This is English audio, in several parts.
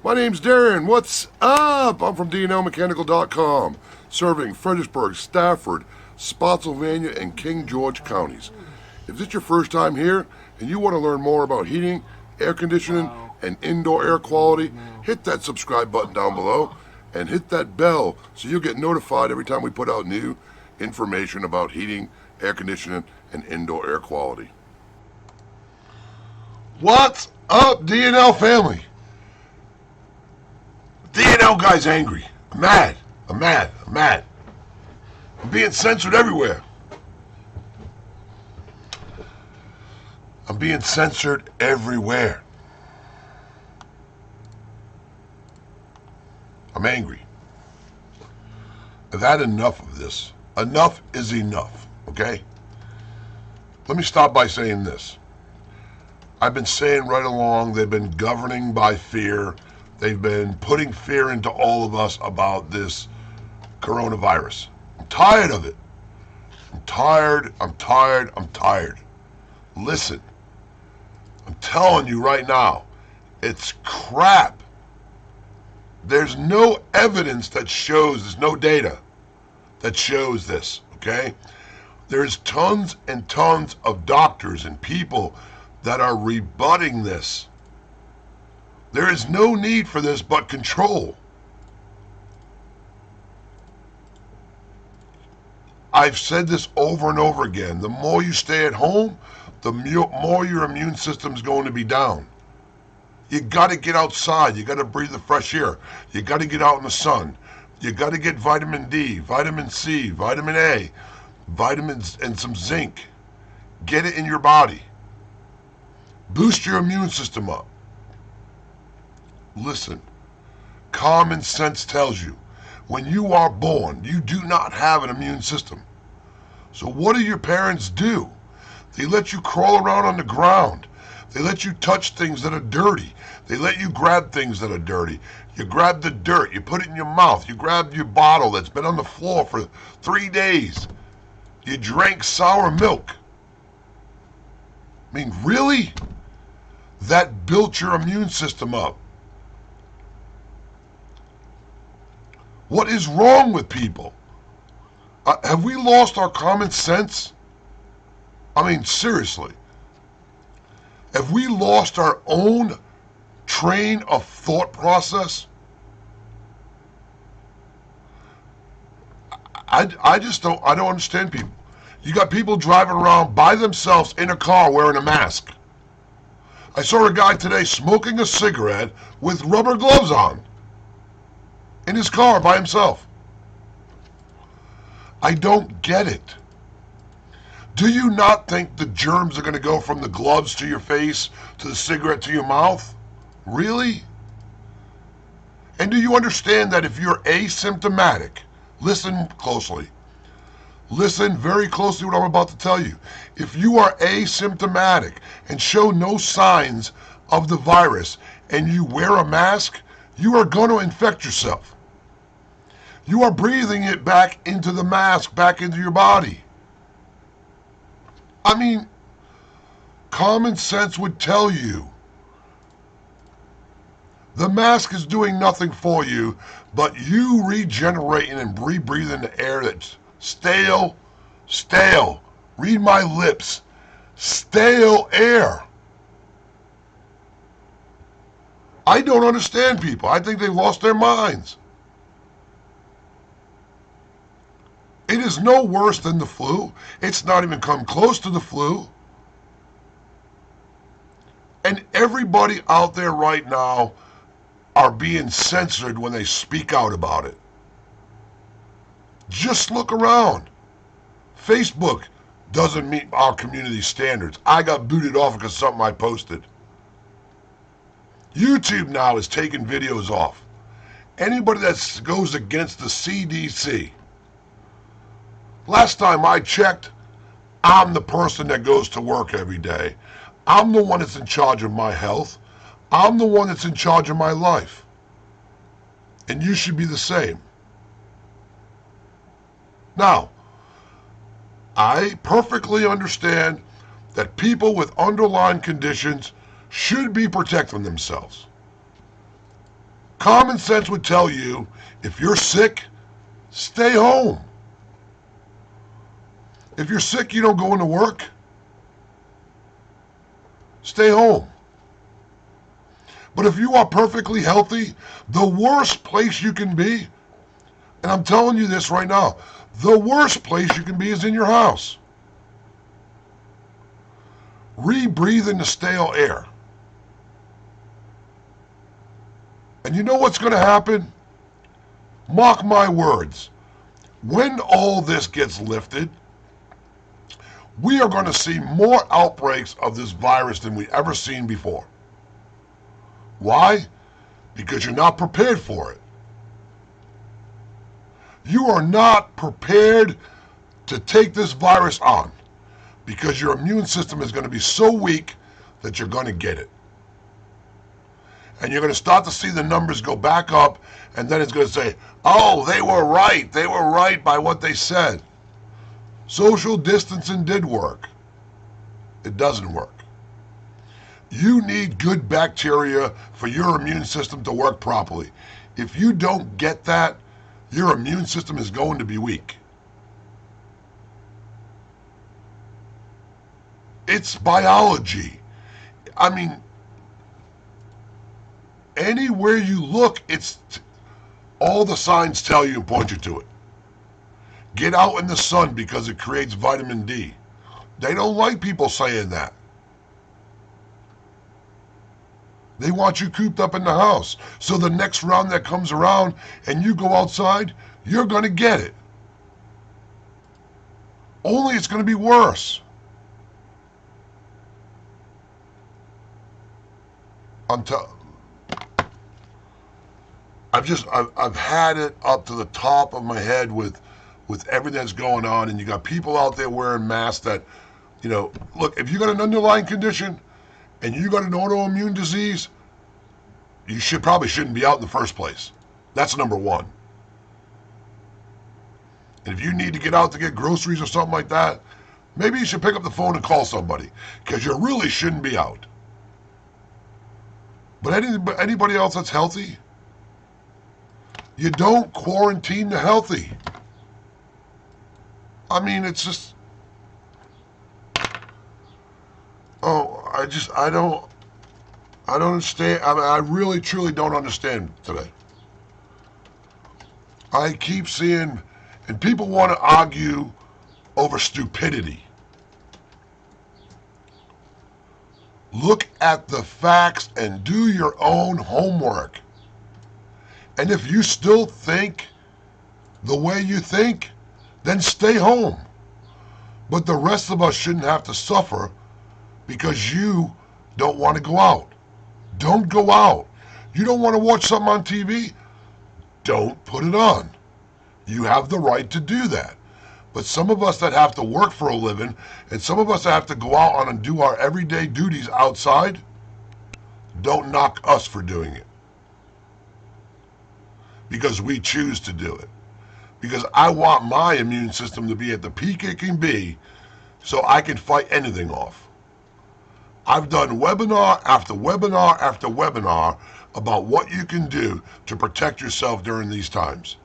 My name's Darren. What's up? I'm from DNLmechanical.com, serving Fredericksburg, Stafford, Spotsylvania, and King George counties. If this is your first time here and you want to learn more about heating, air conditioning, and indoor air quality, hit that subscribe button down below and hit that bell so you'll get notified every time we put out new information about heating, air conditioning, and indoor air quality. What's up, DNL family? DNL guy's angry. I'm mad. I'm being censored everywhere. I'm angry. I've had enough of this. Enough is enough, okay? Let me start by saying this. I've been saying right along, they've been governing by fear. They've been putting fear into all of us about this coronavirus. I'm tired of it. I'm tired. Listen, I'm telling you right now, it's crap. There's no evidence that shows, there's no data that shows this, okay? There's tons and tons of doctors and people that are rebutting this. There is no need for this but control. I've said this over and over again. The more you stay at home, the more your immune system's going to be down. You got to get outside. You got to breathe the fresh air. You got to get out in the sun. You got to get vitamin D, vitamin C, vitamin A, vitamins, and some zinc. Get it in your body. Boost your immune system up. Listen, common sense tells you when you are born, you do not have an immune system. So what do your parents do? They let you crawl around on the ground. They let you touch things that are dirty. They let you grab things that are dirty. You grab the dirt, you put it in your mouth. You grab your bottle that's been on the floor for 3 days. You drank sour milk. I mean, really? That built your immune system up. What is wrong with people? Have we lost our common sense? I mean, seriously. Have we lost our own train of thought process? I don't understand people. You got people driving around by themselves in a car wearing a mask. I saw a guy today smoking a cigarette with rubber gloves on in his car by himself. I don't get it. Do you not think the germs are going to go from the gloves to your face to the cigarette to your mouth? Really? And do you understand that if you're asymptomatic, listen closely. Listen very closely what I'm about to tell you. If you are asymptomatic and show no signs of the virus and you wear a mask, you are going to infect yourself. You are breathing it back into the mask, back into your body. I mean, common sense would tell you the mask is doing nothing for you, but you regenerating and rebreathing the air that's stale, read my lips, stale air. I don't understand people. I think they've lost their minds. It is no worse than the flu. It's not even come close to the flu. And everybody out there right now are being censored when they speak out about it. Just look around. Facebook doesn't meet our community standards. I got booted off because of something I posted. YouTube now is taking videos off. Anybody that goes against the CDC. Last time I checked, I'm the person that goes to work every day. I'm the one that's in charge of my health. I'm the one that's in charge of my life. And you should be the same. Now, I perfectly understand that people with underlying conditions should be protecting themselves. Common sense would tell you, if you're sick, stay home. If you're sick, you don't go into work. Stay home. But if you are perfectly healthy, the worst place you can be, and I'm telling you this right now, the worst place you can be is in your house. Re-breathing the stale air. And you know what's going to happen? Mark my words. When all this gets lifted, we are going to see more outbreaks of this virus than we've ever seen before. Why? Because you're not prepared for it. You are not prepared to take this virus on because your immune system is going to be so weak that you're going to get it. And you're going to start to see the numbers go back up, and then it's going to say, oh, they were right. They were right by what they said. Social distancing did work. It doesn't work. You need good bacteria for your immune system to work properly. If you don't get that, your immune system is going to be weak. It's biology. I mean, anywhere you look, it's all the signs tell you and point you to it. Get out in the sun because it creates vitamin D. They don't like people saying that. They want you cooped up in the house. So the next round that comes around and you go outside, you're going to get it. Only it's going to be worse. I've had it up to the top of my head with everything that's going on, and you got people out there wearing masks that, look, if you got an underlying condition and you got an autoimmune disease, you probably shouldn't be out in the first place. That's number one. And if you need to get out to get groceries or something like that, maybe you should pick up the phone and call somebody, because you really shouldn't be out. But anybody else that's healthy, you don't quarantine the healthy. I mean, it's just, I don't understand. I mean, I really, truly don't understand today. I keep seeing, and people want to argue over stupidity. Look at the facts and do your own homework. And if you still think the way you think, then stay home. But the rest of us shouldn't have to suffer because you don't want to go out. Don't go out. You don't want to watch something on TV? Don't put it on. You have the right to do that. But some of us that have to work for a living, and some of us that have to go out on and do our everyday duties outside, don't knock us for doing it. Because we choose to do it. Because I want my immune system to be at the peak it can be so I can fight anything off. I've done webinar after webinar after webinar about what you can do to protect yourself during these times.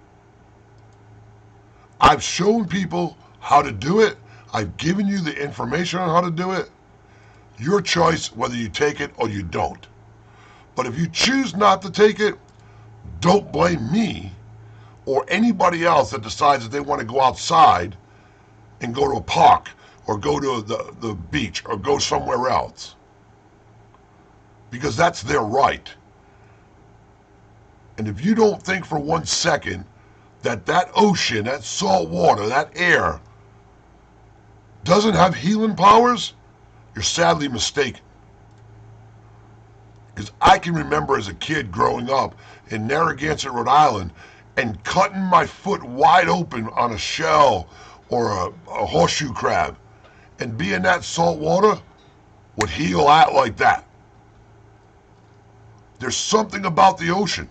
I've shown people how to do it. I've given you the information on how to do it. Your choice whether you take it or you don't. But if you choose not to take it, don't blame me or anybody else that decides that they want to go outside and go to a park or go to the beach or go somewhere else. Because that's their right. And if you don't think for 1 second that ocean, that salt water, that air doesn't have healing powers, you're sadly mistaken. Because I can remember as a kid growing up in Narragansett, Rhode Island, and cutting my foot wide open on a shell or a horseshoe crab, and being that salt water would heal out like that. There's something about the ocean.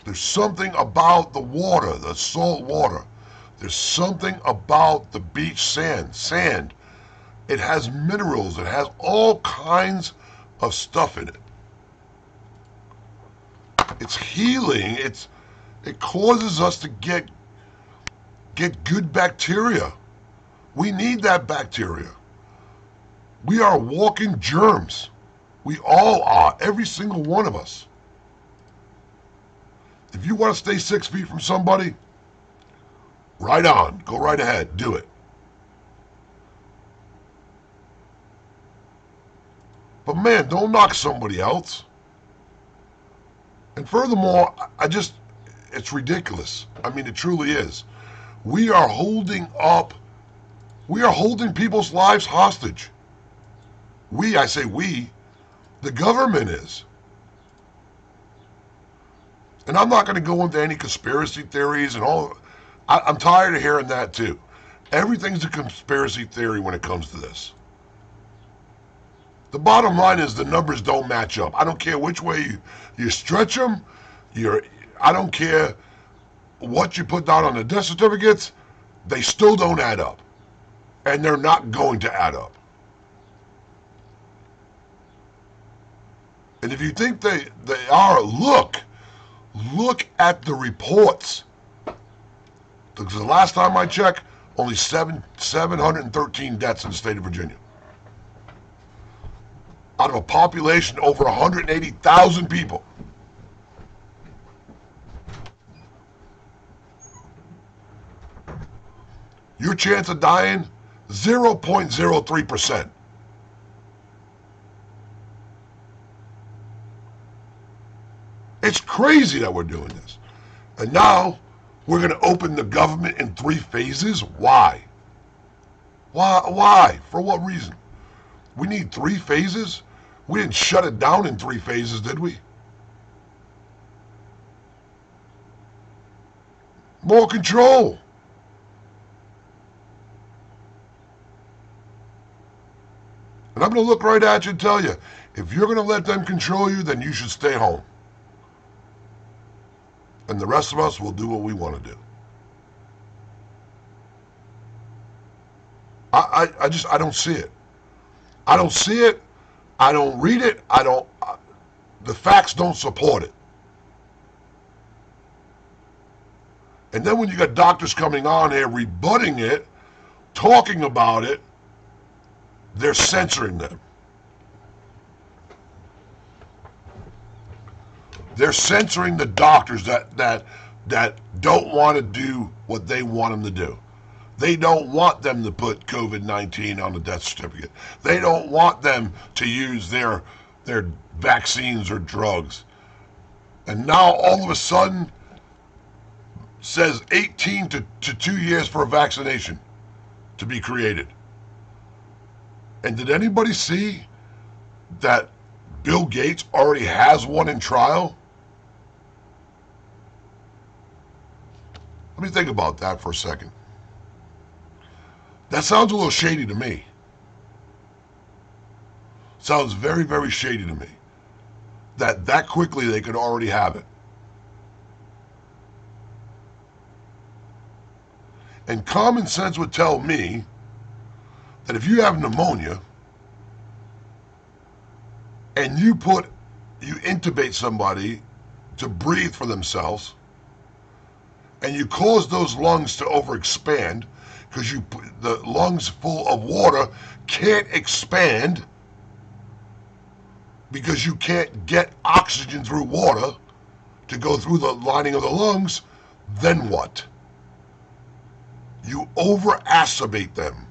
There's something about the water, the salt water. There's something about the beach sand. It has minerals. It has all kinds of stuff in it. It's healing. It causes us to get good bacteria. We need that bacteria. We are walking germs. We all are, every single one of us. If you want to stay 6 feet from somebody, right on, go right ahead, do it. But man, don't knock somebody else. And furthermore, it's ridiculous. I mean, it truly is. We are holding people's lives hostage. I say we, the government is. And I'm not going to go into any conspiracy theories and all. I'm tired of hearing that too. Everything's a conspiracy theory when it comes to this. The bottom line is the numbers don't match up. I don't care which way you stretch them. I don't care what you put down on the death certificates. They still don't add up. And they're not going to add up. And if you think they are, look at the reports. Because the last time I checked, only 713 deaths in the state of Virginia. Out of a population over 180,000 people. Your chance of dying, 0.03%. It's crazy that we're doing this. And now we're going to open the government in 3 phases? Why? Why? For what reason? We need 3 phases? We didn't shut it down in 3 phases, did we? More control. And I'm going to look right at you and tell you, if you're going to let them control you, then you should stay home. And the rest of us will do what we want to do. I don't see it. I don't see it. I don't read it. The facts don't support it. And then when you got doctors coming on here rebutting it, talking about it, they're censoring them. They're censoring the doctors that don't want to do what they want them to do. They don't want them to put COVID-19 on the death certificate. They don't want them to use their vaccines or drugs. And now all of a sudden says 18 to 2 years for a vaccination to be created. And did anybody see that Bill Gates already has one in trial? Let me think about that for a second. That sounds a little shady to me. Sounds very, very shady to me. That quickly they could already have it. And common sense would tell me that if you have pneumonia and you intubate somebody to breathe for themselves, and you cause those lungs to overexpand because the lungs full of water can't expand because you can't get oxygen through water to go through the lining of the lungs, then what? You over-acetate them.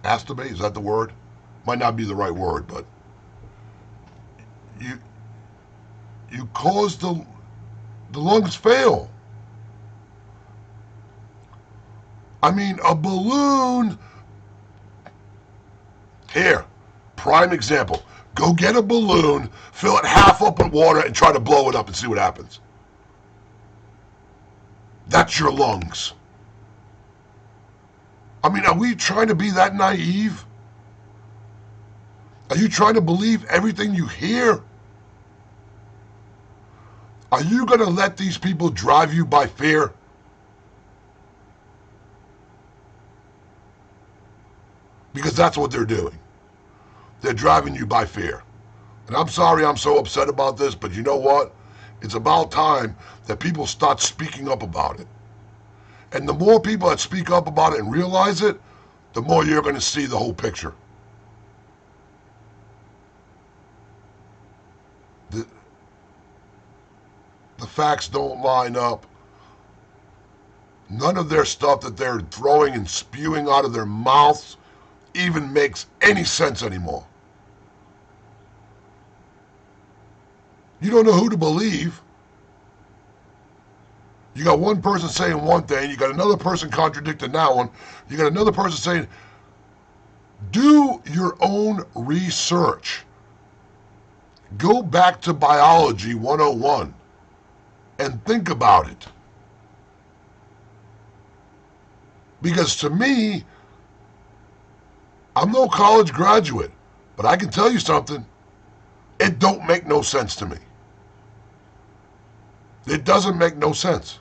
Acetate, is that the word? Might not be the right word, but you cause the lungs fail. I mean, a balloon. Here, prime example. Go get a balloon, fill it half up with water, and try to blow it up and see what happens. That's your lungs. I mean, are we trying to be that naive? Are you trying to believe everything you hear? Are you going to let these people drive you by fear? Because that's what they're doing. They're driving you by fear. And I'm sorry I'm so upset about this, but you know what? It's about time that people start speaking up about it. And the more people that speak up about it and realize it, the more you're going to see the whole picture. The, the facts don't line up. None of their stuff that they're throwing and spewing out of their mouths even makes any sense anymore. You don't know who to believe. You got one person saying one thing, you got another person contradicting that one, you got another person saying, do your own research. Go back to Biology 101 and think about it. Because to me, I'm no college graduate, but I can tell you something. It don't make no sense to me. It doesn't make no sense.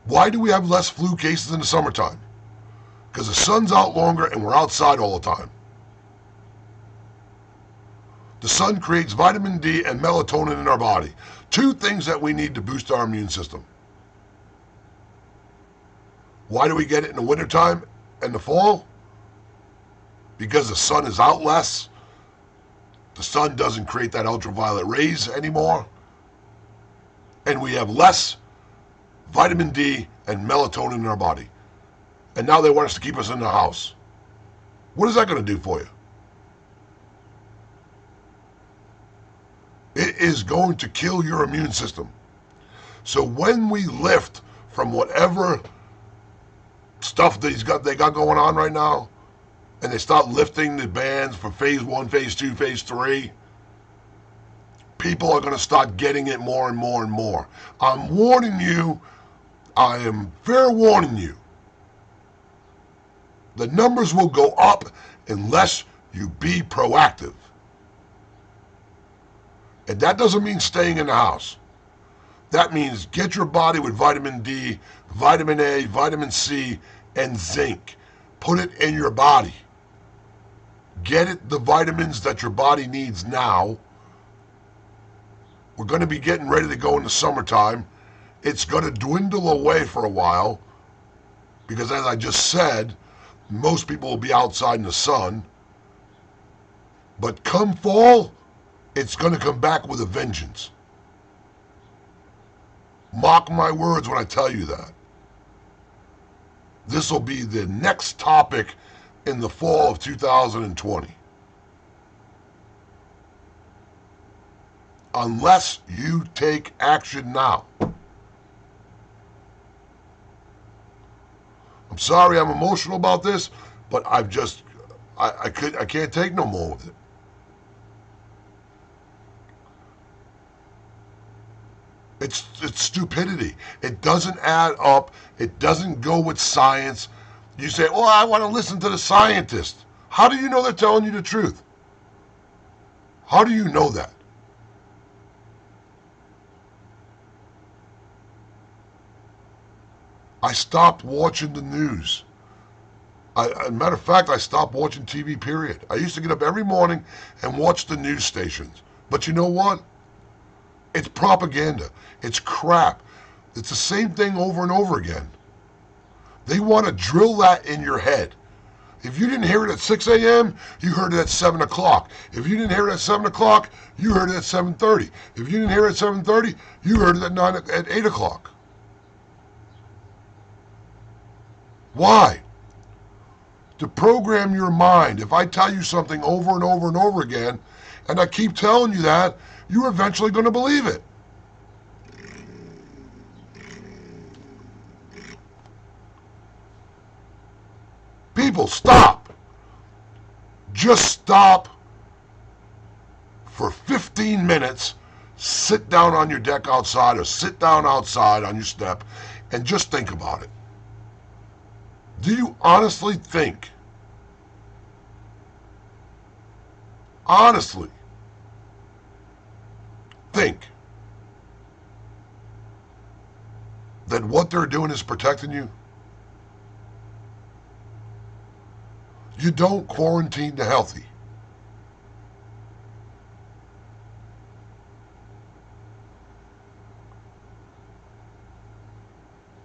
Why do we have less flu cases in the summertime? Because the sun's out longer and we're outside all the time. The sun creates vitamin D and melatonin in our body. Two things that we need to boost our immune system. Why do we get it in the wintertime and the fall? Because the sun is out less. The sun doesn't create that ultraviolet rays anymore. And we have less vitamin D and melatonin in our body. And now they want us to keep us in the house. What is that going to do for you? It is going to kill your immune system. So when we lift from whatever stuff that they got going on right now, and they start lifting the bans for phase 1, phase 2, phase 3, people are going to start getting it more and more and more. I'm warning you. I am fair warning you. The numbers will go up unless you be proactive. And that doesn't mean staying in the house. That means get your body with vitamin D, vitamin A, vitamin C, and zinc. Put it in your body. Get it the vitamins that your body needs now. We're going to be getting ready to go in the summertime. It's going to dwindle away for a while because, as I just said, most people will be outside in the sun. But come fall, it's going to come back with a vengeance. Mark my words when I tell you that. This will be the next topic in the fall of 2020. Unless you take action now. I'm sorry I'm emotional about this, but I can't take no more with it. It's stupidity. It doesn't add up. It doesn't go with science. You say, oh, I want to listen to the scientists. How do you know they're telling you the truth? How do you know that? I stopped watching the news. As a matter of fact, I stopped watching TV, period. I used to get up every morning and watch the news stations. But you know what? It's propaganda. It's crap. It's the same thing over and over again. They want to drill that in your head. If you didn't hear it at 6 a.m., you heard it at 7 o'clock. If you didn't hear it at 7 o'clock, you heard it at 7:30. If you didn't hear it at 7:30, you heard it at 8 o'clock. Why? To program your mind. If I tell you something over and over and over again, and I keep telling you that, you're eventually going to believe it. People, stop. Just stop for 15 minutes, sit down on your deck outside or sit down outside on your step and just think about it. Do you honestly think, honestly think that what they're doing is protecting you? you don't quarantine the healthy.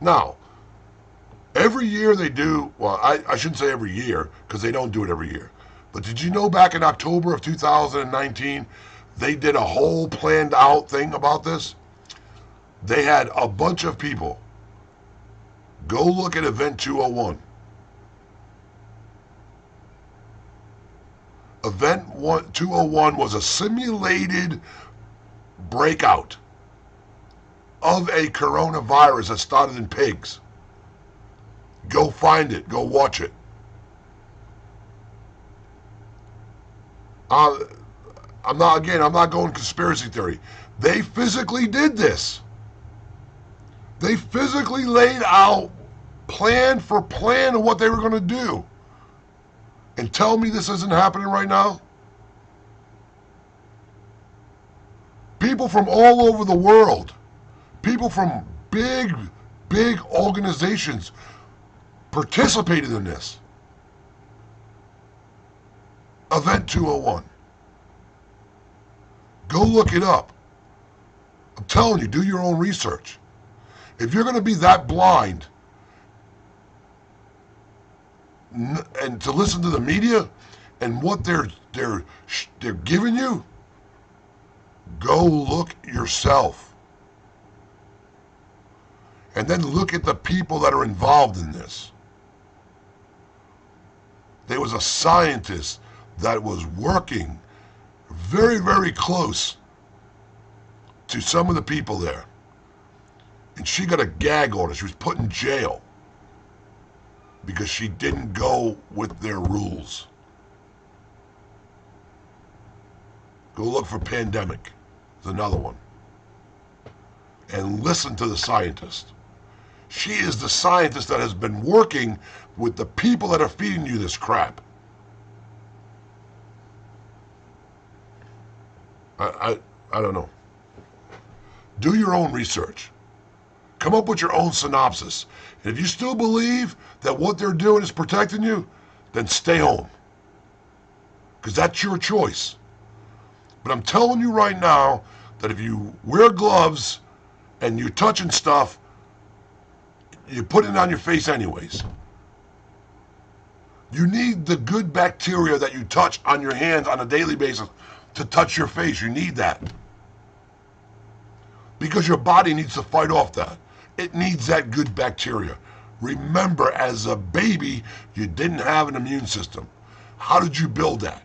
Now, every year they do, well, I shouldn't say every year, because they don't do it every year. But did you know back in October of 2019, they did a whole planned out thing about this? They had a bunch of people go look at Event 201. Event 201 was a simulated breakout of a coronavirus that started in pigs. Go find it. Go watch it. I'm not going conspiracy theory. They physically did this. They physically laid out plan for plan of what they were going to do. And tell me this isn't happening right now? People from all over the world, people from big organizations participated in this. Event 201. Go look it up. I'm telling you, do your own research. If you're going to be that blind and to listen to the media and what they're giving you, go look yourself. And then look at the people that are involved in this. There was a scientist that was working very close to some of the people there. And she got a gag order. She was put in jail because she didn't go with their rules. Go look for pandemic. There's another one. And listen to the scientist. She is the scientist that has been working with the people that are feeding you this crap. I don't know. Do your own research. Come up with your own synopsis. And if you still believe that what they're doing is protecting you, then stay home. Because that's your choice. But I'm telling you right now that if you wear gloves and you're touching stuff, you put it on your face anyways. You need the good bacteria that you touch on your hands on a daily basis to touch your face. You need that. Because your body needs to fight off that. It needs that good bacteria. Remember, as a baby, you didn't have an immune system. How did you build that?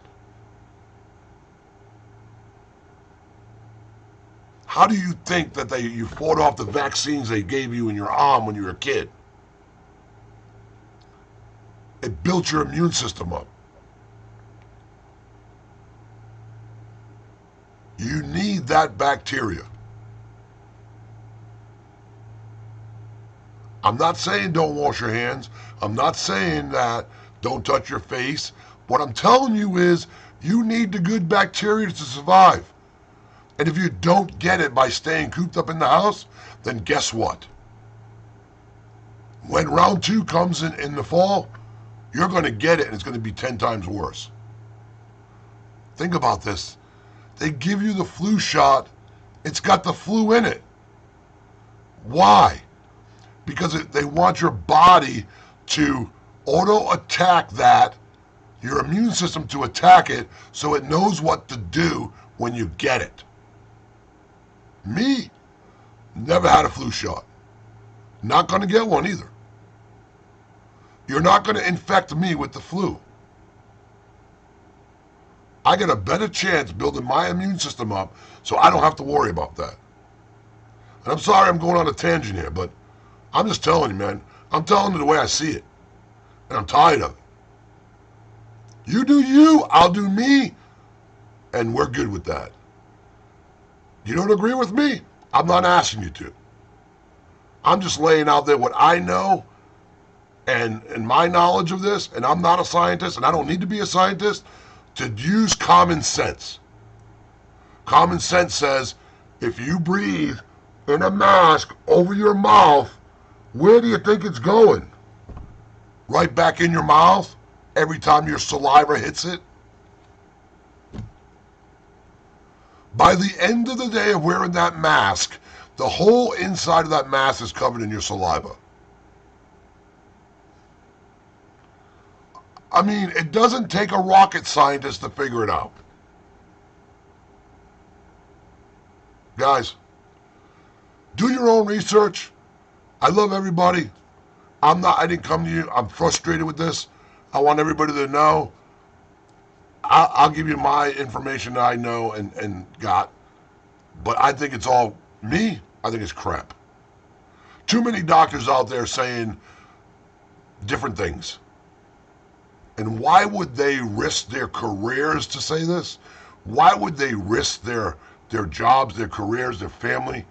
How do you think that you fought off the vaccines they gave you in your arm when you were a kid? It built your immune system up. You need that bacteria. I'm not saying don't wash your hands. I'm not saying that don't touch your face. What I'm telling you is you need the good bacteria to survive. And if you don't get it by staying cooped up in the house, then guess what? When round 2 comes in the fall, you're going to get it and it's going to be 10 times worse. Think about this. They give you the flu shot. It's got the flu in it. Why? Because they want your body to auto-attack that, your immune system to attack it so it knows what to do when you get it. Me, never had a flu shot. Not going to get one either. You're not going to infect me with the flu. I get a better chance building my immune system up so I don't have to worry about that. And I'm sorry I'm going on a tangent here, but I'm just telling you, man. I'm telling you the way I see it. And I'm tired of it. You do you, I'll do me, and we're good with that. You don't agree with me? I'm not asking you to. I'm just laying out there what I know and my knowledge of this, and I'm not a scientist, and I don't need to be a scientist, to use common sense. Common sense says, if you breathe in a mask over your mouth, where do you think it's going? Right back in your mouth? every time your saliva hits it? By the end of the day of wearing that mask, the whole inside of that mask is covered in your saliva. I mean, it doesn't take a rocket scientist to figure it out. Guys, do your own research. I love everybody. I didn't come to you. I'm frustrated with this. I want everybody to know. I'll give you my information that I know and got. But I think it's all me. I think it's crap. Too many doctors out there saying different things. And why would they risk their careers to say this? Why would they risk their jobs, their careers, their family?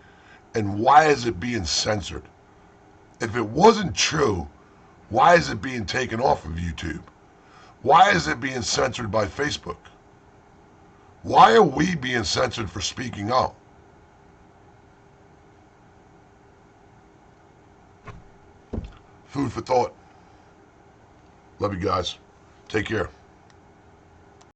And why is it being censored? If it wasn't true, why is it being taken off of YouTube? Why is it being censored by Facebook? Why are we being censored for speaking out? Food for thought. Love you guys. Take care.